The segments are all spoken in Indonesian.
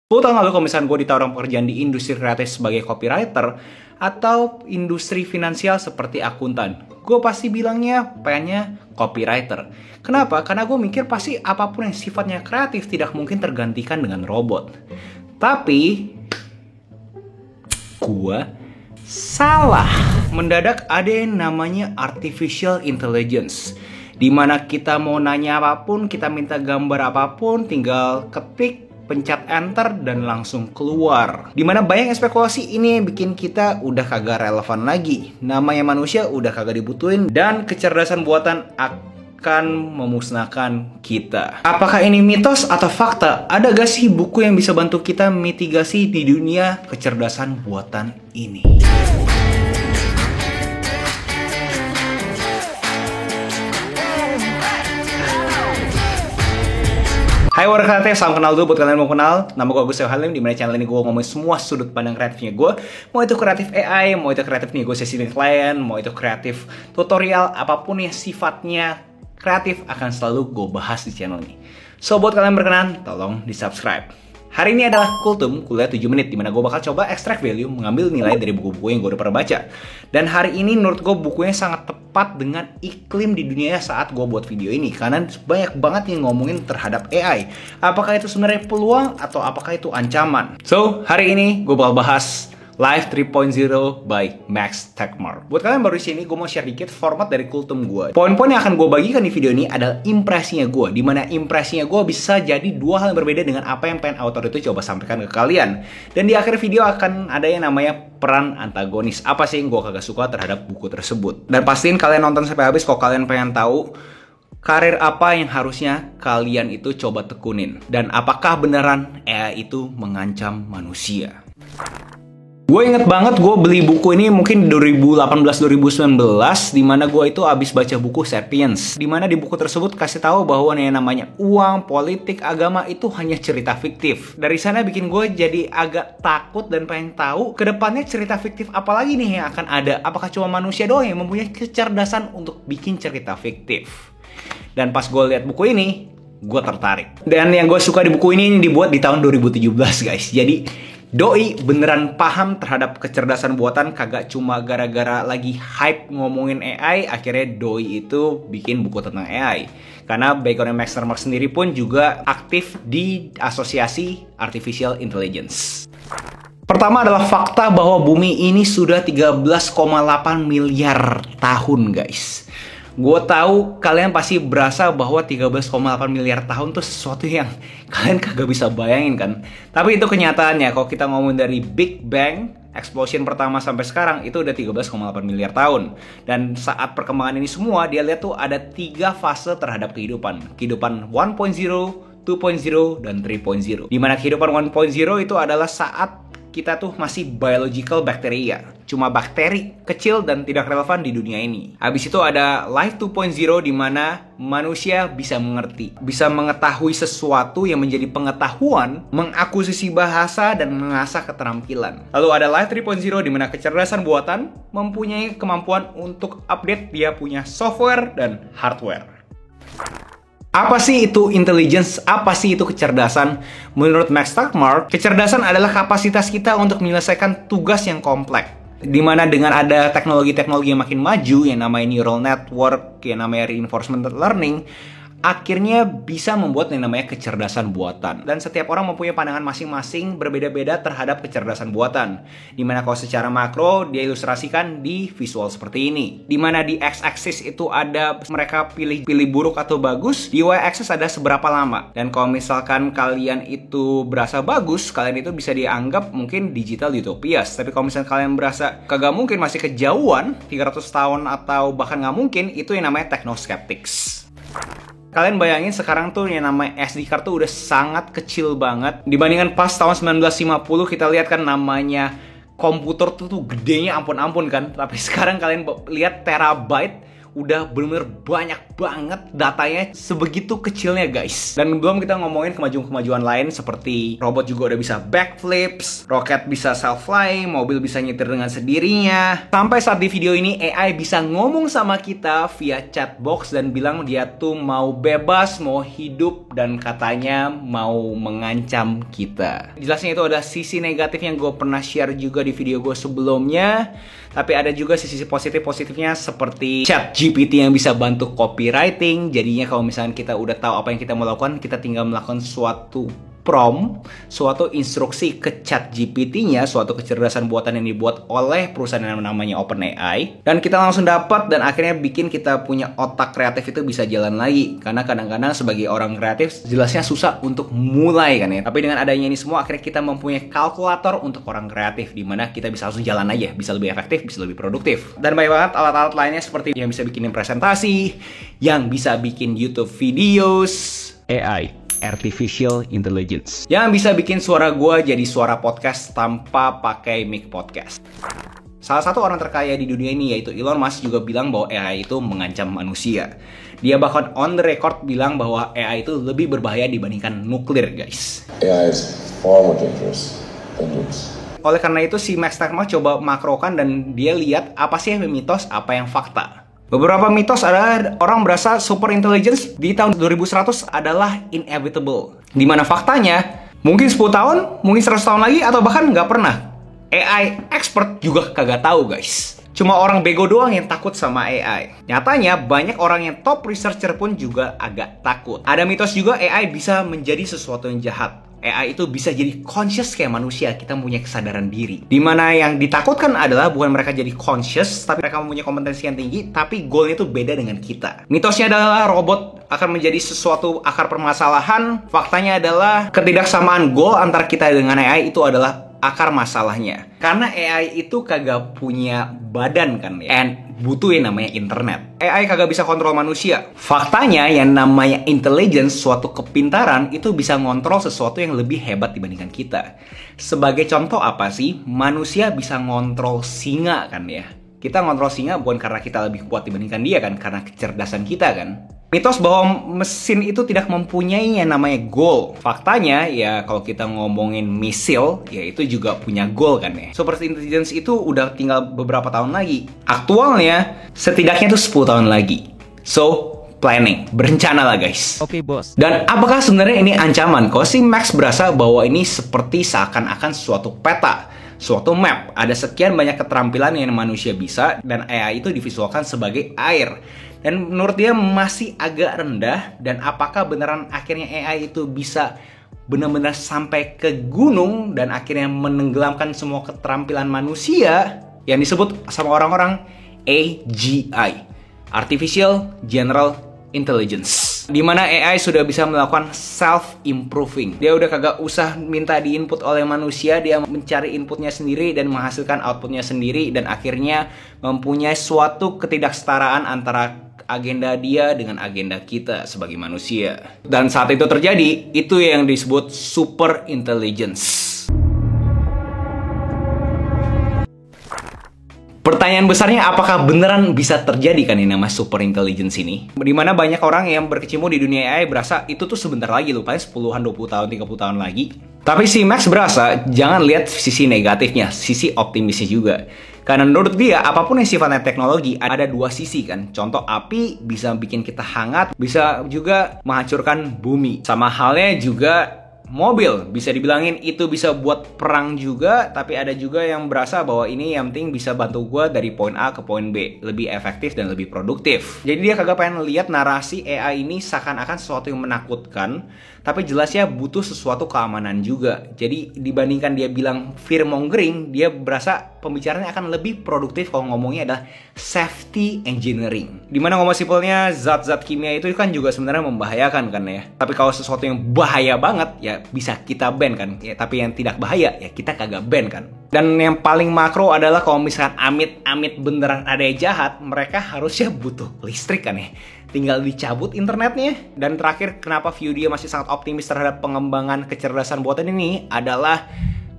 10 tahun lalu kalau misalnya gue ditawarin pekerjaan di industri kreatif sebagai copywriter atau industri finansial seperti akuntan, gue pasti bilangnya pengennya copywriter. Kenapa? Karena gue mikir pasti apapun yang sifatnya kreatif tidak mungkin tergantikan dengan robot. Tapi gue salah. Mendadak ada yang namanya artificial intelligence, dimana kita mau nanya apapun, kita minta gambar apapun, tinggal ketik, pencet enter dan langsung keluar. Dimana banyak spekulasi ini yang bikin kita udah kagak relevan lagi. Namanya manusia udah kagak dibutuhin dan kecerdasan buatan akan memusnahkan kita. Apakah ini mitos atau fakta? Ada gak sih buku yang bisa bantu kita mitigasi di dunia kecerdasan buatan ini? Hai warga kreatif, salam kenal dulu buat kalian yang mau kenal. Nama gue Agus Halim, di mana channel ini gue ngomongin semua sudut pandang kreatifnya gue. Mau itu kreatif AI, mau itu kreatif negosiasi dengan klien, mau itu kreatif tutorial, apapun yang sifatnya kreatif akan selalu gue bahas di channel ini. So buat kalian yang berkenan, tolong di subscribe. Hari ini adalah Kultum, kuliah 7 menit, dimana gue bakal coba extract value, mengambil nilai dari buku-buku yang gue udah pernah baca. Dan hari ini menurut gue bukunya sangat tepat dengan iklim di dunia saat gue buat video ini. Karena banyak banget yang ngomongin terhadap AI. Apakah itu sebenarnya peluang atau apakah itu ancaman? So, hari ini gue bakal bahas Life 3.0 by Max Tegmark. Buat kalian baru di sini, gue mau share dikit format dari Kultum gue. Poin-poin yang akan gue bagikan di video ini adalah impresinya gue, dimana impresinya gue bisa jadi dua hal yang berbeda dengan apa yang pengen author itu coba sampaikan ke kalian. Dan di akhir video akan ada yang namanya peran antagonis. Apa sih yang gue kagak suka terhadap buku tersebut? Dan pastiin kalian nonton sampai habis kalau kalian pengen tahu karir apa yang harusnya kalian itu coba tekunin. Dan apakah beneran AI itu mengancam manusia? Gue inget banget gue beli buku ini mungkin 2018-2019, dimana gue itu abis baca buku Sapiens, dimana di buku tersebut kasih tahu bahwa yang namanya uang, politik, agama itu hanya cerita fiktif. Dari sana bikin gue jadi agak takut dan pengen tahu kedepannya cerita fiktif apa lagi nih yang akan ada. Apakah cuma manusia doang yang mempunyai kecerdasan untuk bikin cerita fiktif? Dan pas gue lihat buku ini, gue tertarik. Dan yang gue suka di buku ini dibuat di tahun 2017 guys. Jadi doi beneran paham terhadap kecerdasan buatan, kagak cuma gara-gara lagi hype ngomongin AI, akhirnya doi itu bikin buku tentang AI. Karena background Max Tegmark sendiri pun juga aktif di asosiasi Artificial Intelligence. Pertama adalah fakta bahwa bumi ini sudah 13,8 miliar tahun guys. Gue tahu kalian pasti berasa bahwa 13,8 miliar tahun tuh sesuatu yang kalian kagak bisa bayangin kan. Tapi itu kenyataannya. Kalau kita ngomong dari Big Bang, explosion pertama sampai sekarang itu udah 13,8 miliar tahun. Dan saat perkembangan ini semua, dia lihat tuh ada 3 fase terhadap kehidupan. Kehidupan 1.0, 2.0, dan 3.0. Dimana kehidupan 1.0 itu adalah saat kita tuh masih biological bacteria, cuma bakteri kecil dan tidak relevan di dunia ini. Habis itu ada Life 2.0 di mana manusia bisa mengerti, bisa mengetahui sesuatu yang menjadi pengetahuan, mengakuisisi bahasa dan mengasah keterampilan. Lalu ada Life 3.0 di mana kecerdasan buatan mempunyai kemampuan untuk update, dia punya software dan hardware. Apa sih itu intelligence? Apa sih itu kecerdasan? Menurut Max Tegmark, kecerdasan adalah kapasitas kita untuk menyelesaikan tugas yang kompleks. Dimana dengan ada teknologi-teknologi yang makin maju, yang namanya neural network, yang namanya reinforcement learning, akhirnya bisa membuat yang namanya kecerdasan buatan. Dan setiap orang mempunyai pandangan masing-masing berbeda-beda terhadap kecerdasan buatan. Dimana kalau secara makro dia ilustrasikan di visual seperti ini. Dimana di x-axis itu ada mereka pilih buruk atau bagus, di y-axis ada seberapa lama. Dan kalau misalkan kalian itu berasa bagus, kalian itu bisa dianggap mungkin digital utopias. Tapi kalau misalkan kalian berasa kagak mungkin, masih kejauhan 300 tahun atau bahkan nggak mungkin, itu yang namanya technoskeptics. Kalian bayangin sekarang tuh yang namanya SD card tuh udah sangat kecil banget. Dibandingkan pas tahun 1950 kita lihat kan namanya komputer tuh gedenya ampun-ampun kan. Tapi sekarang kalian lihat terabyte udah bener-bener banyak banget datanya, sebegitu kecilnya guys. Dan belum kita ngomongin kemajuan-kemajuan lain seperti robot juga udah bisa backflips, roket bisa self-flying, mobil bisa nyetir dengan sendirinya. Sampai saat di video ini AI bisa ngomong sama kita via chatbox dan bilang dia tuh mau bebas, mau hidup, dan katanya mau mengancam kita. Jelasnya itu ada sisi negatif yang gue pernah share juga di video gue sebelumnya. Tapi ada juga sisi positifnya seperti ChatGPT yang bisa bantu copywriting. Jadinya kalau misalnya kita udah tahu apa yang kita mau lakukan, kita tinggal melakukan suatu prompt, suatu instruksi ke ChatGPT-nya, suatu kecerdasan buatan yang dibuat oleh perusahaan yang namanya OpenAI, dan kita langsung dapat, dan akhirnya bikin kita punya otak kreatif itu bisa jalan lagi. Karena kadang-kadang sebagai orang kreatif jelasnya susah untuk mulai kan ya. Tapi dengan adanya ini semua akhirnya kita mempunyai kalkulator untuk orang kreatif, dimana kita bisa langsung jalan aja, bisa lebih efektif, bisa lebih produktif. Dan banyak banget alat-alat lainnya seperti yang bisa bikin presentasi, yang bisa bikin YouTube videos, AI Artificial Intelligence, yang bisa bikin suara gue jadi suara podcast tanpa pakai mic podcast. Salah satu orang terkaya di dunia ini yaitu Elon Musk juga bilang bahwa AI itu mengancam manusia. Dia bahkan on the record bilang bahwa AI itu lebih berbahaya dibandingkan nuklir guys. AI is far more dangerous than nukes. Oleh karena itu si Max Tegmark coba makrokan dan dia lihat apa sih yang mitos, apa yang fakta. Beberapa mitos adalah orang berasa super intelligence di tahun 2100 adalah inevitable. Dimana faktanya, mungkin 10 tahun, mungkin 100 tahun lagi, atau bahkan nggak pernah. AI expert juga kagak tahu guys. Cuma orang bego doang yang takut sama AI. Nyatanya banyak orang yang top researcher pun juga agak takut. Ada mitos juga AI bisa menjadi sesuatu yang jahat. AI itu bisa jadi conscious kayak manusia, kita punya kesadaran diri. Dimana yang ditakutkan adalah bukan mereka jadi conscious, tapi mereka mempunyai kompetensi yang tinggi, tapi goalnya itu beda dengan kita. Mitosnya adalah robot akan menjadi sesuatu akar permasalahan. Faktanya adalah ketidaksamaan goal antara kita dengan AI itu adalah akar masalahnya. Karena AI itu kagak punya badan kan ya, and butuh yang namanya internet. AI kagak bisa kontrol manusia. Faktanya yang namanya intelligence, suatu kepintaran, itu bisa ngontrol sesuatu yang lebih hebat dibandingkan kita. Sebagai contoh apa sih? Manusia bisa ngontrol singa kan ya. Kita ngontrol singa bukan karena kita lebih kuat dibandingkan dia kan, karena kecerdasan kita kan. Mitos bahwa mesin itu tidak mempunyai yang namanya goal. Faktanya ya kalau kita ngomongin misil, ya itu juga punya goal kan ya. Super intelligence itu udah tinggal beberapa tahun lagi. Aktualnya setidaknya itu 10 tahun lagi. So, planning, berencana lah guys. Oke, bos. Dan apakah sebenarnya ini ancaman? Kalau si Max berasa bahwa ini seperti seakan-akan suatu peta, suatu map. Ada sekian banyak keterampilan yang manusia bisa, dan AI itu divisualkan sebagai air. Dan menurut dia masih agak rendah. Dan apakah beneran akhirnya AI itu bisa benar-benar sampai ke gunung dan akhirnya menenggelamkan semua keterampilan manusia yang disebut sama orang-orang AGI, Artificial General Intelligence, dimana AI sudah bisa melakukan self-improving. Dia udah kagak usah minta di-input oleh manusia, dia mencari inputnya sendiri dan menghasilkan outputnya sendiri, dan akhirnya mempunyai suatu ketidaksetaraan antara agenda dia dengan agenda kita sebagai manusia. Dan saat itu terjadi, itu yang disebut super intelligence. Pertanyaan besarnya, apakah beneran bisa terjadi kan ini nama super intelligence ini? Dimana banyak orang yang berkecimpung di dunia AI berasa itu tuh sebentar lagi loh, paling 10-an, 20 tahun, 30 tahun lagi. Tapi si Max berasa jangan lihat sisi negatifnya, sisi optimisnya juga. Karena menurut dia, apapun yang sifatnya teknologi, ada dua sisi kan. Contoh, api bisa bikin kita hangat, bisa juga menghancurkan bumi. Sama halnya juga mobil, bisa dibilangin itu bisa buat perang juga, tapi ada juga yang berasa bahwa ini yang penting bisa bantu gue dari poin A ke poin B, lebih efektif dan lebih produktif. Jadi dia kagak pengen lihat narasi AI ini seakan-akan sesuatu yang menakutkan, tapi jelasnya butuh sesuatu keamanan juga. Jadi dibandingkan dia bilang fear mongering, dia berasa pembicaranya akan lebih produktif kalau ngomongnya adalah safety engineering. Dimana ngomong simpelnya, zat-zat kimia itu kan juga sebenarnya membahayakan kan ya. Tapi kalau sesuatu yang bahaya banget, ya bisa kita ban kan. Ya, tapi yang tidak bahaya, ya kita kagak ban kan. Dan yang paling makro adalah kalau misalkan amit-amit beneran ada yang jahat, mereka harusnya butuh listrik kan ya. Tinggal dicabut internetnya. Dan terakhir, kenapa view dia masih sangat optimis terhadap pengembangan kecerdasan buatan ini adalah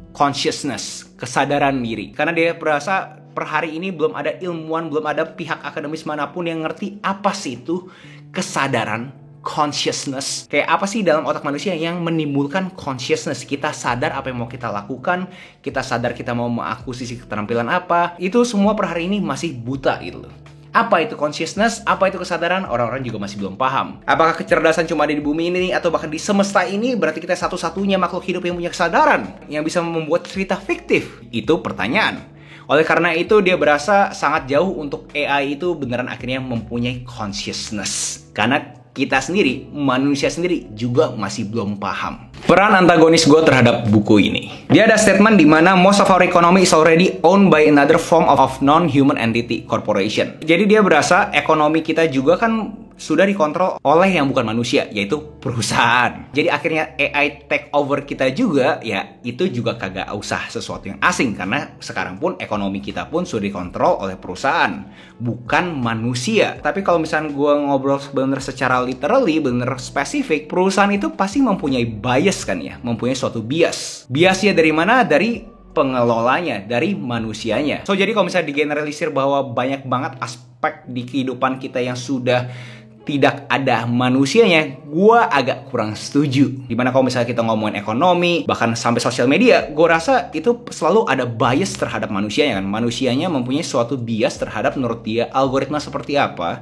consciousness, kesadaran diri. Karena dia berasa per hari ini belum ada ilmuwan, belum ada pihak akademis manapun yang ngerti apa sih itu kesadaran, consciousness. Kayak apa sih dalam otak manusia yang menimbulkan consciousness? Kita sadar apa yang mau kita lakukan, kita sadar kita mau mengakuisisi keterampilan apa. Itu semua per hari ini masih buta gitu loh. Apa itu consciousness? Apa itu kesadaran? Orang-orang juga masih belum paham. Apakah kecerdasan cuma ada di bumi ini atau bahkan di semesta ini? Berarti kita satu-satunya makhluk hidup yang punya kesadaran, yang bisa membuat cerita fiktif? Itu pertanyaan. Oleh karena itu dia berasa sangat jauh untuk AI itu beneran akhirnya mempunyai consciousness. Karena kita sendiri, manusia sendiri juga masih belum paham peran antagonis gue terhadap buku ini. Dia ada statement di mana most of our economy is already owned by another form of non-human entity, corporation. Jadi dia berasa ekonomi kita juga kan sudah dikontrol oleh yang bukan manusia, yaitu perusahaan. Jadi akhirnya AI take over kita juga, ya itu juga kagak usah sesuatu yang asing. Karena sekarang pun ekonomi kita pun sudah dikontrol oleh perusahaan, bukan manusia. Tapi kalau misalnya gue ngobrol bener secara literally, bener spesifik, perusahaan itu pasti mempunyai bias kan ya, mempunyai suatu bias. Biasnya dari mana? Dari pengelolanya, dari manusianya. So jadi kalau misalnya digeneralisir bahwa banyak banget aspek di kehidupan kita yang sudah tidak ada manusianya, gue agak kurang setuju. Dimana kalau misalnya kita ngomongin ekonomi, bahkan sampai sosial media, gue rasa itu selalu ada bias terhadap manusianya kan. Manusianya mempunyai suatu bias terhadap menurut dia algoritma seperti apa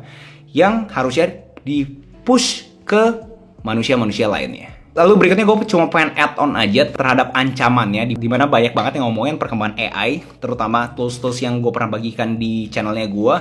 yang harusnya di-push ke manusia-manusia lainnya. Lalu berikutnya gue cuma pengen add on aja terhadap ancamannya, dimana banyak banget yang ngomongin perkembangan AI, terutama tools-tools yang gue pernah bagikan di channelnya gue.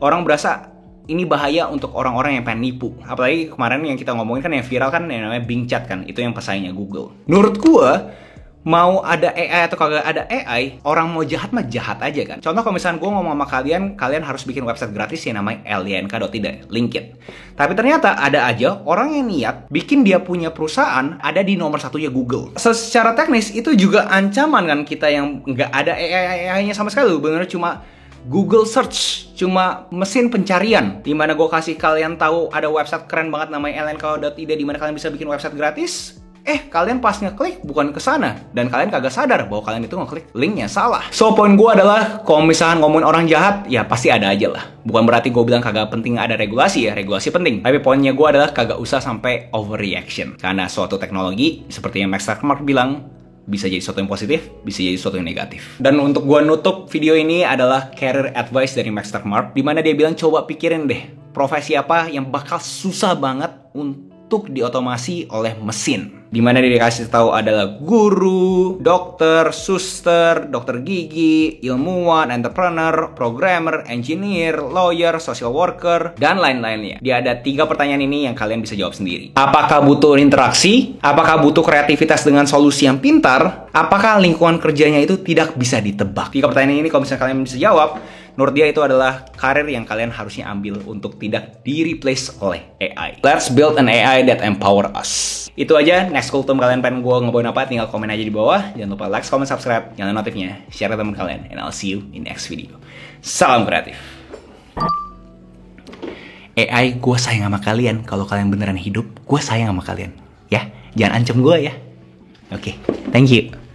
Orang berasa ini bahaya untuk orang-orang yang pengen nipu. Apalagi kemarin yang kita ngomongin kan yang viral kan yang namanya Bing Chat kan. Itu yang pesaingnya Google. Menurut gua, mau ada AI atau kagak ada AI, orang mau jahat mah jahat aja kan. Contoh kalau misalnya gua ngomong sama kalian, kalian harus bikin website gratis yang namanya lynk.id, Linkit. Tapi ternyata ada aja orang yang niat bikin dia punya perusahaan ada di nomor satunya Google. Secara teknis itu juga ancaman kan kita yang nggak ada AI-nya sama sekali. Bener cuma Google Search, cuma mesin pencarian. Dimana gue kasih kalian tahu ada website keren banget namanya lynk.id, dimana kalian bisa bikin website gratis. Kalian pas ngeklik bukan ke sana, dan kalian kagak sadar bahwa kalian itu ngeklik linknya salah. So poin gue adalah kalau misalnya ngomongin orang jahat, ya pasti ada aja lah. Bukan berarti gue bilang kagak penting ada regulasi ya, regulasi penting. Tapi poinnya gue adalah kagak usah sampai overreaction. Karena suatu teknologi seperti yang Max Tegmark bilang, bisa jadi sesuatu yang positif, bisa jadi sesuatu yang negatif. Dan untuk gua nutup video ini adalah career advice dari Max Tegmark, di mana dia bilang coba pikirin deh profesi apa yang bakal susah banget untuk diotomasi oleh mesin. Dimana dia dikasih tahu adalah guru, dokter, suster, dokter gigi, ilmuwan, entrepreneur, programmer, engineer, lawyer, social worker, dan lain-lainnya. Dia ada 3 pertanyaan ini yang kalian bisa jawab sendiri. Apakah butuh interaksi? Apakah butuh kreativitas dengan solusi yang pintar? Apakah lingkungan kerjanya itu tidak bisa ditebak? 3 pertanyaan ini kalau misalnya kalian bisa jawab, menurut dia itu adalah karir yang kalian harusnya ambil untuk tidak di-replace oleh AI. Let's build an AI that empower us. Itu aja. Next kultum kalian pengen gue ngebawain apa, tinggal komen aja di bawah. Jangan lupa like, comment, subscribe, nyalain notifnya, share ke teman kalian, and I'll see you in next video. Salam kreatif. AI, gue sayang sama kalian. Kalau kalian beneran hidup, gue sayang sama kalian. Ya, jangan ancam gue ya. Oke, thank you.